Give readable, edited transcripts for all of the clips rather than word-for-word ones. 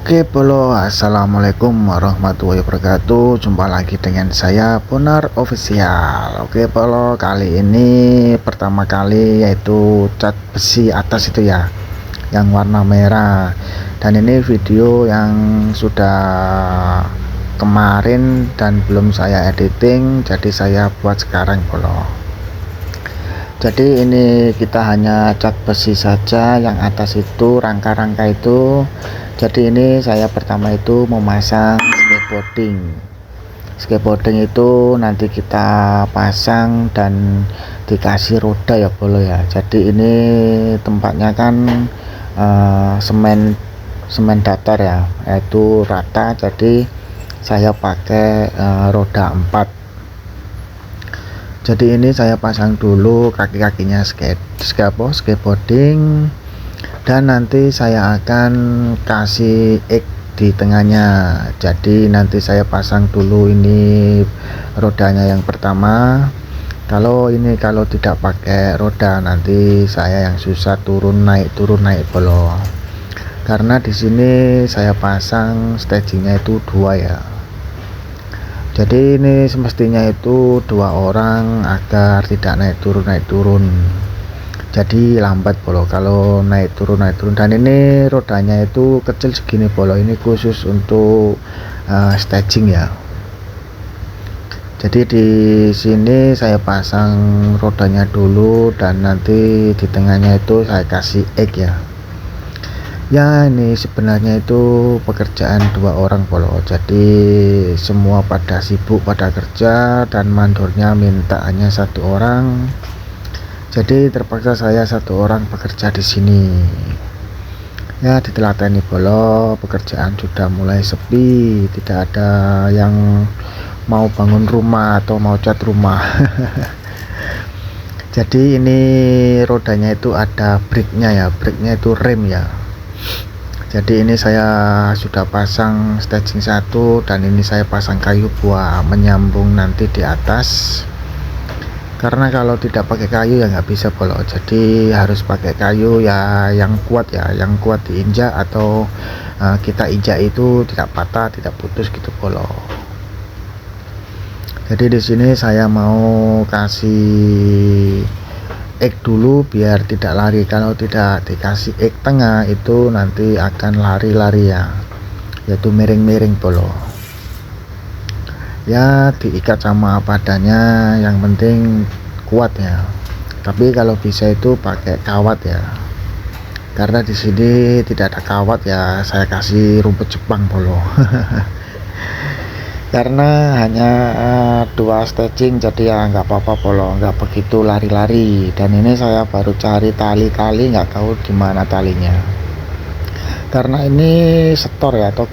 Oke bolo, assalamualaikum warahmatullahi wabarakatuh. Jumpa lagi dengan saya Bonar Official. Oke bolo, kali ini pertama kali yaitu cat besi atas itu ya, yang warna merah. Dan ini video yang sudah kemarin dan belum saya editing, jadi saya buat sekarang bolo. Jadi ini kita hanya cat besi saja, yang atas itu rangka-rangka itu. Jadi ini saya pertama itu memasang skateboarding itu nanti kita pasang dan dikasih roda ya bolo ya. Jadi ini tempatnya kan semen datar ya, yaitu rata, jadi saya pakai roda 4. Jadi ini saya pasang dulu kaki-kakinya skateboarding, dan nanti saya akan kasih X di tengahnya. Jadi nanti saya pasang dulu ini rodanya yang pertama. Kalau tidak pakai roda, nanti saya yang susah turun naik bolo. Karena di sini saya pasang stagingnya itu 2 ya. Jadi ini semestinya itu 2 orang agar tidak naik turun. Jadi lambat bolo kalau naik turun. Dan ini rodanya itu kecil segini bolo, ini khusus untuk staging ya. Jadi di sini saya pasang rodanya dulu, dan nanti di tengahnya itu saya kasih X ya. Ya ini sebenarnya itu pekerjaan 2 orang bolo, jadi semua pada sibuk pada kerja, dan mandornya minta hanya 1 orang. Jadi terpaksa saya 1 orang bekerja di sini. Ya ditelateni bolo, pekerjaan sudah mulai sepi, tidak ada yang mau bangun rumah atau mau cat rumah. Jadi ini rodanya itu ada brake-nya ya, brake-nya itu rem ya. Jadi ini saya sudah pasang staging 1, dan ini saya pasang kayu buat menyambung nanti di atas. Karena kalau tidak pakai kayu ya nggak bisa bolo, jadi harus pakai kayu ya yang kuat ya, yang kuat diinjak atau kita injak itu tidak patah, tidak putus gitu bolo. Jadi di sini saya mau kasih X dulu biar tidak lari. Kalau tidak dikasih X tengah itu nanti akan lari ya, yaitu miring bolo. Ya diikat sama apa adanya, yang penting kuat ya. Tapi kalau bisa itu pakai kawat ya, karena di sini tidak ada kawat ya, saya kasih rumput Jepang bolo. Karena hanya 2 staging, jadi ya nggak apa-apa bolo, nggak begitu lari-lari. Dan ini saya baru cari tali, nggak tahu di mana talinya, karena ini setor ya atau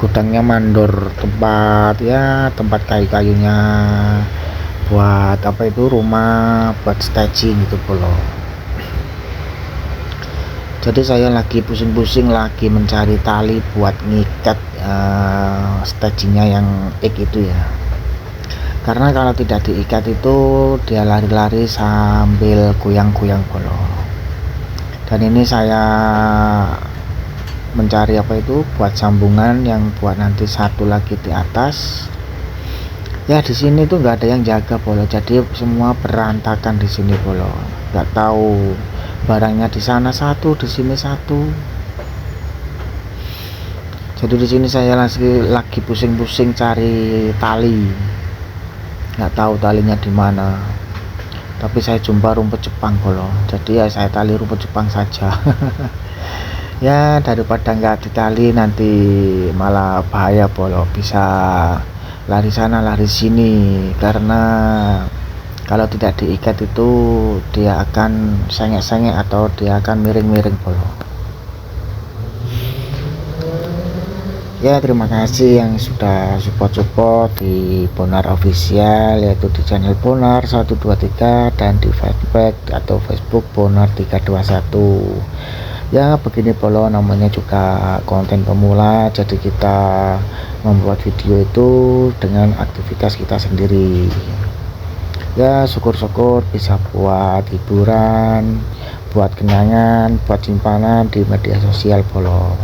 gudangnya mandor, tempat kayu-kayunya buat apa itu rumah, buat staging gitu bolo. Jadi saya lagi pusing-pusing lagi mencari tali buat ngikat stagingnya yang X itu ya. Karena kalau tidak diikat itu dia lari-lari sambil goyang-goyang bolo. Dan ini saya mencari apa itu buat sambungan yang buat nanti 1 lagi di atas. Ya di sini tuh nggak ada yang jaga bolo, jadi semua berantakan di sini bolo. Nggak tahu barangnya di sana 1, di sini 1. Jadi di sini saya lagi pusing-pusing cari tali, nggak tahu talinya di mana. Tapi saya jumpa rumput Jepang bolo, jadi ya saya tali rumput Jepang saja. Ya daripada nggak ditali nanti malah bahaya bolo, bisa lari sana lari sini. Karena kalau tidak diikat itu dia akan sengek-sengek atau dia akan miring bolo. Ya terima kasih yang sudah support di Bonar Official, yaitu di channel Bonar 123 dan di Facebook Bonar 321. Ya begini bolo, namanya juga konten pemula, jadi kita membuat video itu dengan aktivitas kita sendiri. Ya syukur-syukur bisa buat hiburan, buat kenangan, buat simpanan di media sosial bolo.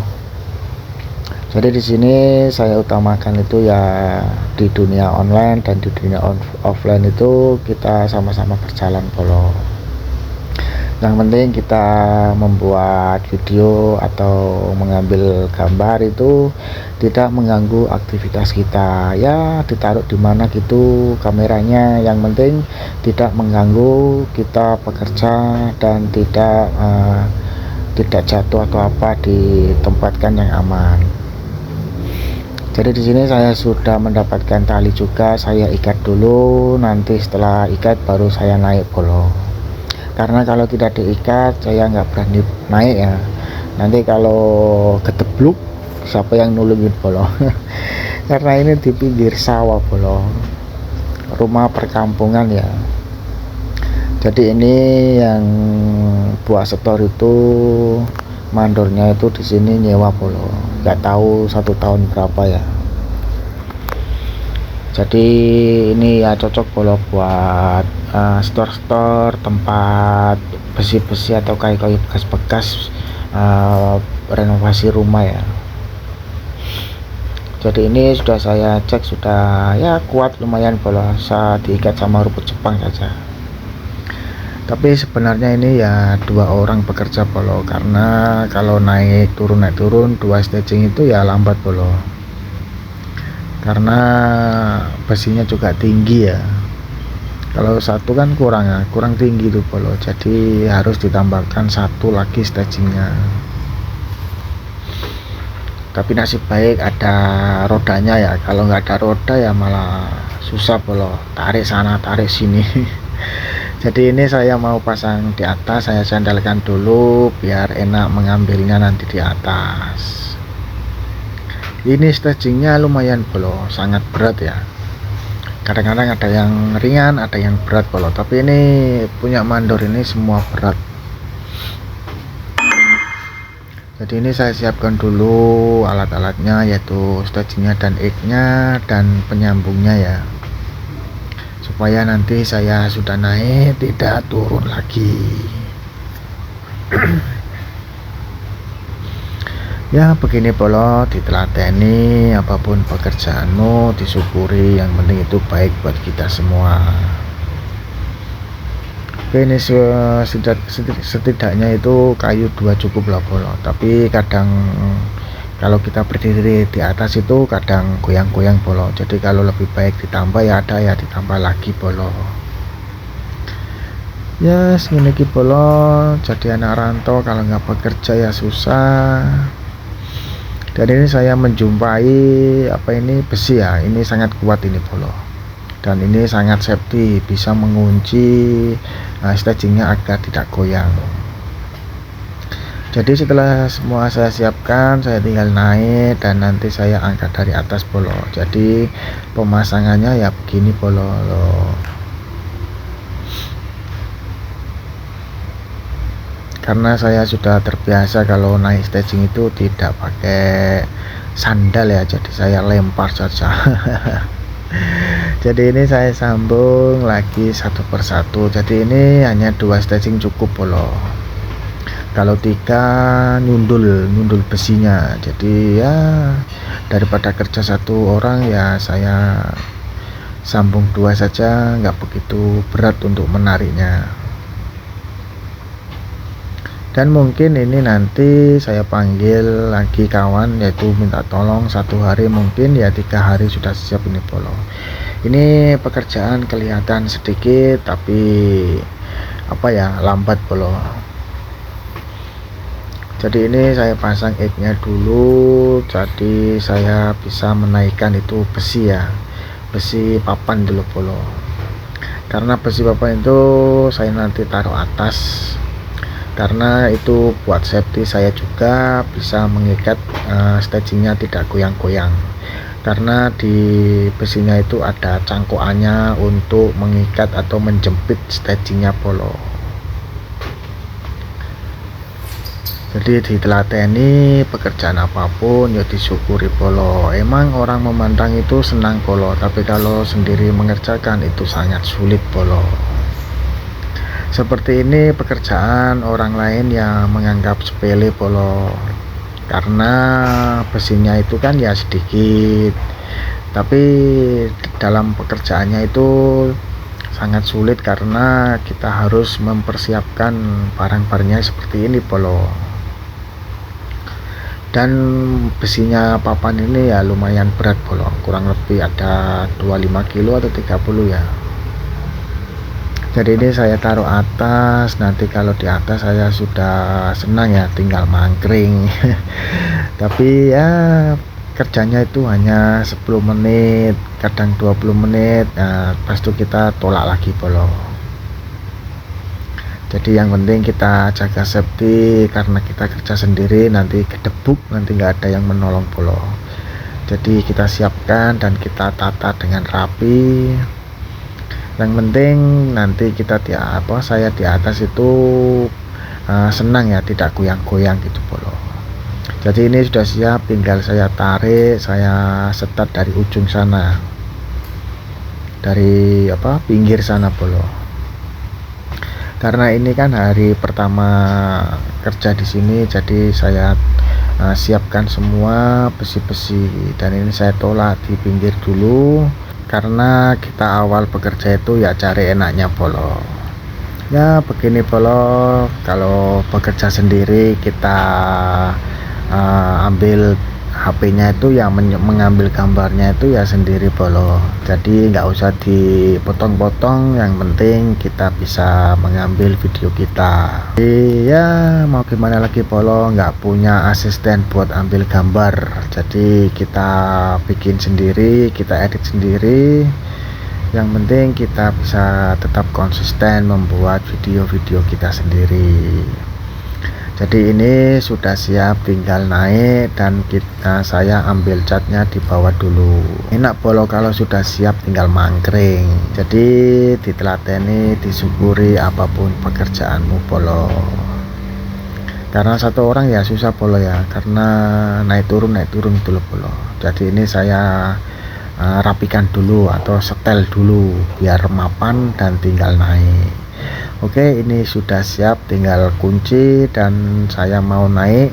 Jadi di sini saya utamakan itu ya di dunia online dan di dunia offline itu kita sama-sama berjalan polo. Yang penting kita membuat video atau mengambil gambar itu tidak mengganggu aktivitas kita, ya ditaruh di mana gitu kameranya, yang penting tidak mengganggu kita bekerja dan tidak jatuh atau apa, ditempatkan yang aman. Jadi di sini saya sudah mendapatkan tali juga, saya ikat dulu, nanti setelah ikat baru saya naik polo. Karena kalau tidak diikat saya nggak berani naik ya, nanti kalau ketebluk siapa yang nulungin polo. Karena ini di pinggir sawah polo, rumah perkampungan ya. Jadi ini yang buat setor itu mandornya itu di sini nyewa polo, nggak tahu 1 tahun berapa ya. Jadi ini ya cocok polo buat store tempat besi-besi atau kayu-kayu bekas-bekas, renovasi rumah ya. Jadi ini sudah saya cek, sudah ya kuat lumayan polo, saya diikat sama rumput Jepang saja. Tapi sebenarnya ini ya 2 orang bekerja polo, karena kalau naik turun 2 staging itu ya lambat polo, karena besinya juga tinggi ya. Kalau satu kan kurang tinggi tuh polo, jadi harus ditambahkan 1 lagi stagingnya. Tapi nasib baik ada rodanya ya, kalau nggak ada roda ya malah susah polo, tarik sana tarik sini. Jadi ini saya mau pasang di atas, saya sandalkan dulu biar enak mengambilnya nanti di atas. Ini stagingnya lumayan polo, sangat berat ya. Kadang-kadang ada yang ringan, ada yang berat polo, tapi ini punya mandor ini semua berat. Jadi ini saya siapkan dulu alat-alatnya, yaitu stagingnya dan egg-nya dan penyambungnya ya, supaya nanti saya sudah naik tidak turun lagi. Ya begini polo, ditelateni, apapun pekerjaanmu disyukuri, yang penting itu baik buat kita semua. Oke, ini setidaknya itu kayu 2 cukup lah polo, tapi kadang kalau kita berdiri di atas itu kadang goyang-goyang polo, jadi kalau lebih baik ditambah ya ada ya ditambah lagi polo. Ya segini polo, jadi anak rantau kalau nggak bekerja ya susah. Dan ini saya menjumpai apa ini besi ya, ini sangat kuat ini polo, dan ini sangat safety, bisa mengunci stagingnya agar tidak goyang. Jadi setelah semua saya siapkan, saya tinggal naik dan nanti saya angkat dari atas polo. Jadi pemasangannya ya begini polo loh. Karena saya sudah terbiasa kalau naik staging itu tidak pakai sandal ya, jadi saya lempar saja. Jadi ini saya sambung lagi satu persatu, jadi ini hanya 2 staging cukup polo. Kalau 3 nyundul besinya, jadi ya daripada kerja 1 orang ya saya sambung 2 saja, nggak begitu berat untuk menariknya. Dan mungkin ini nanti saya panggil lagi kawan, yaitu minta tolong 1 hari, mungkin ya 3 hari sudah siap ini polo. Ini pekerjaan kelihatan sedikit tapi apa ya, lambat polo. Jadi ini saya pasang egg-nya dulu, jadi saya bisa menaikkan itu besi ya, besi papan dulu polo. Karena besi papan itu saya nanti taruh atas, karena itu buat safety saya juga, bisa mengikat stagingnya tidak goyang-goyang. Karena di besinya itu ada cangkokannya untuk mengikat atau menjepit stagingnya polo. Jadi ditelateni pekerjaan apapun ya disyukuri polo. Emang orang memandang itu senang polo, tapi kalau sendiri mengerjakan itu sangat sulit polo. Seperti ini pekerjaan orang lain yang menganggap sepele polo, karena besinya itu kan ya sedikit, tapi dalam pekerjaannya itu sangat sulit karena kita harus mempersiapkan barang-barangnya seperti ini Bolo. Dan besinya papan ini ya lumayan berat Bolo, kurang lebih ada 25 kilo atau 30 ya. Jadi ini saya taruh atas, nanti kalau di atas saya sudah senang ya tinggal mangkring. Tapi ya kerjanya itu hanya 10 menit, kadang 20 menit. Nah, pas itu kita tolak lagi Bolo. Jadi yang penting kita jaga safety, karena kita kerja sendiri, nanti kedebuk, nanti nggak ada yang menolong Bolo. Jadi kita siapkan dan kita tata dengan rapi. Yang penting nanti kita saya di atas itu senang ya, tidak goyang-goyang gitu Bolo. Jadi ini sudah siap, tinggal saya tarik, saya setat dari ujung sana, dari pinggir sana Bolo. Karena ini kan hari pertama kerja di sini, jadi saya siapkan semua besi-besi, dan ini saya tolak di pinggir dulu, karena kita awal bekerja itu ya cari enaknya Bolo. Ya begini Bolo, kalau bekerja sendiri kita ambil HP-nya itu yang mengambil gambarnya itu ya sendiri Bolo. Jadi nggak usah dipotong-potong, yang penting kita bisa mengambil video kita. Iya, mau gimana lagi Bolo, nggak punya asisten buat ambil gambar, jadi kita bikin sendiri, kita edit sendiri. Yang penting kita bisa tetap konsisten membuat video-video kita sendiri. Jadi ini sudah siap, tinggal naik, dan saya ambil catnya di bawah dulu. Enak Bolo kalau sudah siap tinggal mangkring. Jadi ditelateni, disyukuri apapun pekerjaanmu Bolo. Karena satu orang ya susah Bolo ya, karena naik turun dulu Bolo. Jadi ini saya rapikan dulu atau setel dulu biar mapan dan tinggal naik. Oke, ini sudah siap, tinggal kunci dan saya mau naik.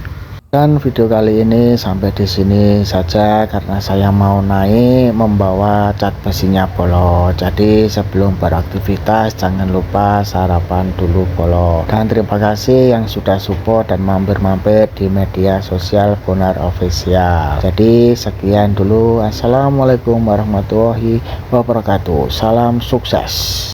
Dan video kali ini sampai di sini saja, karena saya mau naik membawa cat besinya Bolo. Jadi sebelum beraktivitas jangan lupa sarapan dulu Bolo. Dan terima kasih yang sudah support dan mampir-mampir di media sosial Bonar Official. Jadi sekian dulu. Assalamualaikum warahmatullahi wabarakatuh. Salam sukses.